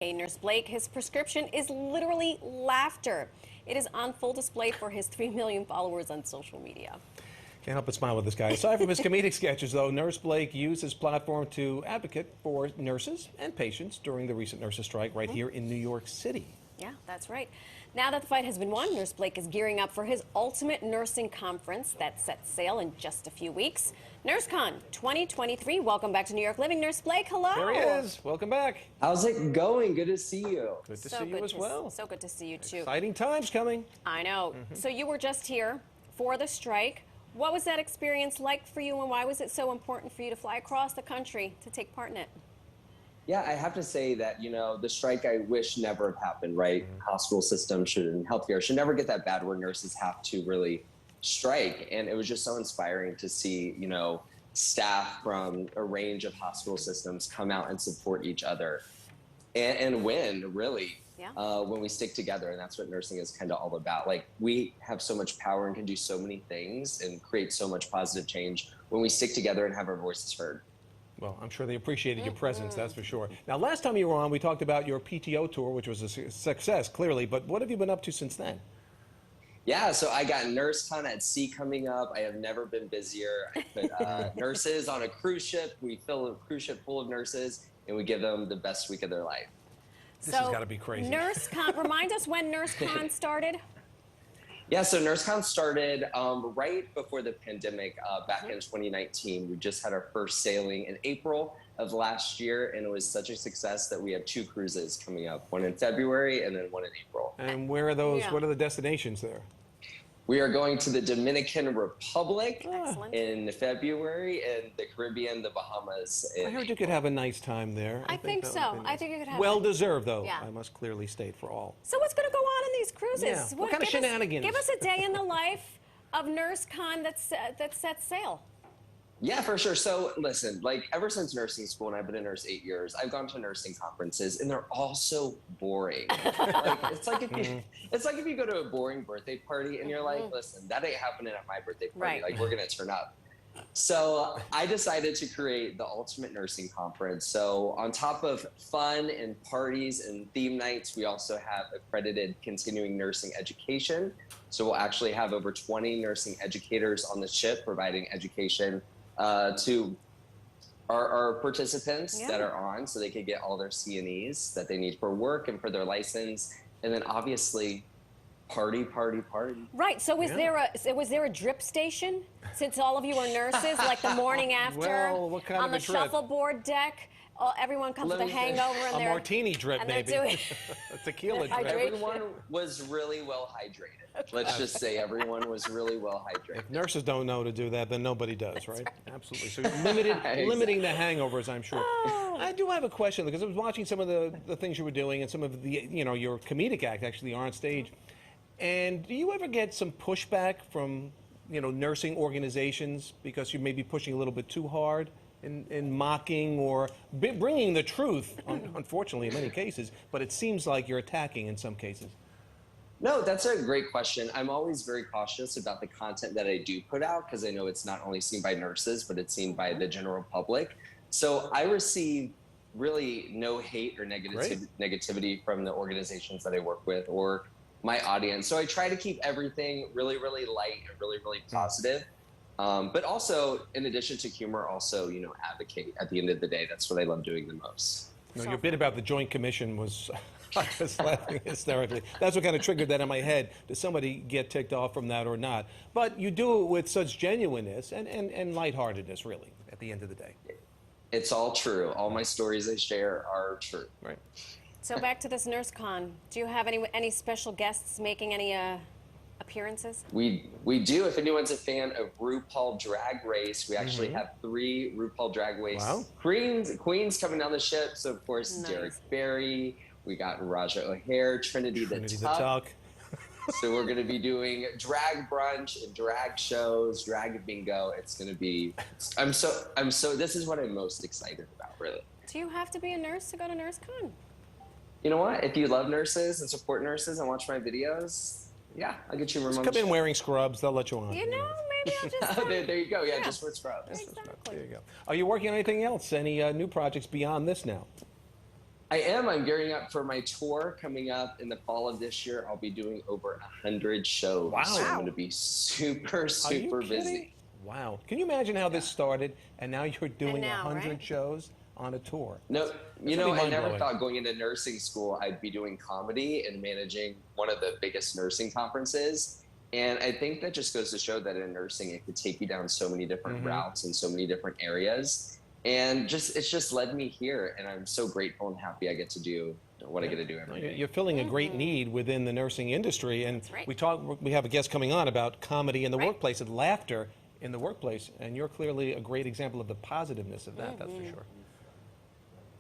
Hey, Nurse Blake, his prescription is literally laughter. It is on full display for his 3 million followers on social media. Can't help but smile with this guy. Aside from his comedic sketches, though, Nurse Blake used his platform to advocate for nurses and patients during the recent nurses strike right here in New York City. Yeah, that's right. Now that the fight has been won, Nurse Blake is gearing up for his ultimate nursing conference that sets sail in just a few weeks. Nursecon 2023. Welcome back to New York Living, Nurse Blake. Hello. There he is. Welcome back. How's it going? Good to see you. Good to see you as well. So good to see you too. Exciting times coming. I know. So you were just here for the strike. What was that experience like for you, and why was it so important for you to fly across the country to take part in it? Yeah, I have to say that, the strike I wish never had happened, right? Hospital system and healthcare should never get that bad where nurses have to really strike. And it was just so inspiring to see, staff from a range of hospital systems come out and support each other and win, really, when we stick together. And that's what nursing is kind of all about. Like, we have so much power and can do so many things and create so much positive change when we stick together and have our voices heard. Well, I'm sure they appreciated your presence, that's for sure. Now, last time you were on, we talked about your PTO tour, which was a success, clearly. But what have you been up to since then? Yeah, so I got Nursecon at sea coming up. I have never been busier. I put nurses on a cruise ship. We fill a cruise ship full of nurses, and we give them the best week of their life. This has got to be crazy. Nursecon, remind us when Nursecon started. Yeah, so Nursecon started right before the pandemic back in 2019. We just had our first sailing in April of last year, and it was such a success that we have 2 cruises coming up, one in February and then one in April. And where are those? What are the destinations there? We are going to the Dominican Republic Excellent. in February, and the Caribbean, the Bahamas. I heard you could have a nice time there. I think so. Nice. I think you could have well deserved, though. Yeah. I must clearly state for all. So what's going to go on in these cruises? Yeah. What kind of shenanigans? Give us a day in the life of Nursecon that sets sail. Yeah, for sure. So listen, like ever since nursing school, and I've been a nurse 8 years, I've gone to nursing conferences, and they're all so boring. It's like if you go to a boring birthday party and you're like, listen, that ain't happening at my birthday party. Right. Like, we're gonna turn up. So I decided to create the ultimate nursing conference. So on top of fun and parties and theme nights, we also have accredited continuing nursing education. So we'll actually have over 20 nursing educators on the ship providing education to our participants that are on, so they could get all their CNEs that they need for work and for their license. And then obviously party. Right. So was there a drip station, since all of you are nurses, like the morning after Well, what kind on of the a drip? shuffleboard deck? Everyone comes with a hangover and a martini drip, maybe. Doing A tequila drip. Everyone was really well hydrated. Let's just say everyone was really well hydrated. If nurses don't know to do that, then nobody does, right? Absolutely. So limiting the hangovers, I'm sure. I do have a question, because I was watching some of the things you were doing and some of the, your comedic act actually on stage. And do you ever get some pushback from, nursing organizations because you may be pushing a little bit too hard in mocking or bringing the truth, unfortunately, in many cases, but it seems like you're attacking in some cases? No, that's a great question. I'm always very cautious about the content that I do put out, because I know it's not only seen by nurses, but it's seen by the general public. So I receive really no hate or negativity from the organizations that I work with or my audience. So I try to keep everything really, really light and really, really positive. But also, in addition to humor, also, advocate at the end of the day. That's what I love doing the most. Your bit about the Joint Commission was, I was laughing hysterically. That's what kind of triggered that in my head. Does somebody get ticked off from that or not? But you do it with such genuineness and lightheartedness, really, at the end of the day. It's all true. All my stories I share are true. Right. So back to this Nursecon. Do you have any special guests making any appearances? We do. If anyone's a fan of RuPaul Drag Race, we actually have 3 RuPaul Drag Race queens coming down the ship. So of course, Derek Barry, we got Raja O'Hare, Trinity the Tuck. So we're going to be doing drag brunch and drag shows, drag bingo. It's going to be. This is what I'm most excited about, really. Do you have to be a nurse to go to Nursecon? You know what? If you love nurses and support nurses and watch my videos, yeah, I'll get you a room on the Come in show. wearing scrubs. They'll let you on. Maybe I'll just... there you go. Yeah, just wear scrubs. Exactly. There you go. Are you working on anything else? Any new projects beyond this now? I am. I'm gearing up for my tour coming up in the fall of this year. I'll be doing over 100 shows. Wow. So I'm going to be super, Are you super kidding? busy. Wow. Can you imagine how this started and now you're doing now, 100 right? shows on a tour? No, That's gonna be I never mind-blowing. thought going into nursing school I'd be doing comedy and managing one of the biggest nursing conferences. And I think that just goes to show that in nursing, it could take you down so many different routes and so many different areas. And it's just led me here. And I'm so grateful and happy I get to do what I get to do every day. You're filling a great need within the nursing industry, and That's right. we have a guest coming on about comedy in the workplace and laughter in the workplace, and you're clearly a great example of the positiveness of that. That's for sure.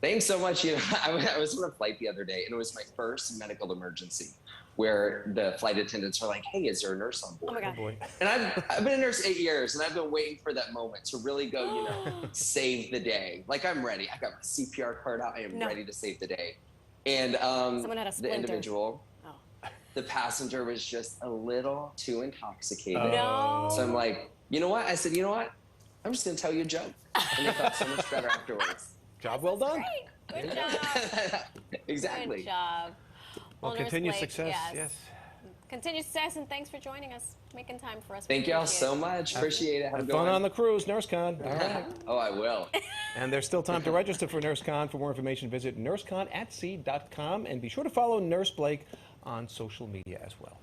Thanks so much. I was on a flight the other day, and it was my first medical emergency where the flight attendants are like, "Hey, is there a nurse on board?" Oh my God. Boy. And I've been a nurse 8 years, and I've been waiting for that moment to really go, save the day. Like, I'm ready. I got my CPR card out. I am ready to save the day. And Someone had a the splinter. individual, Oh. the passenger was just a little too intoxicated. No. So I'm like, you know what? I said, you know what? I'm just going to tell you a joke. And they felt so much better afterwards. Job well done. Great. Good job. Exactly. Good job. Well, Nurse continued Blake, success. yes. Yes. Continued success, and thanks for joining us, making time for us. Thank We y'all appreciate so it. much. Appreciate it. Have a Have good fun one. on the cruise, Nursecon. All right. Oh, I will. And there's still time to register for Nursecon. For more information, visit nurseconatsea.com, and be sure to follow Nurse Blake on social media as well.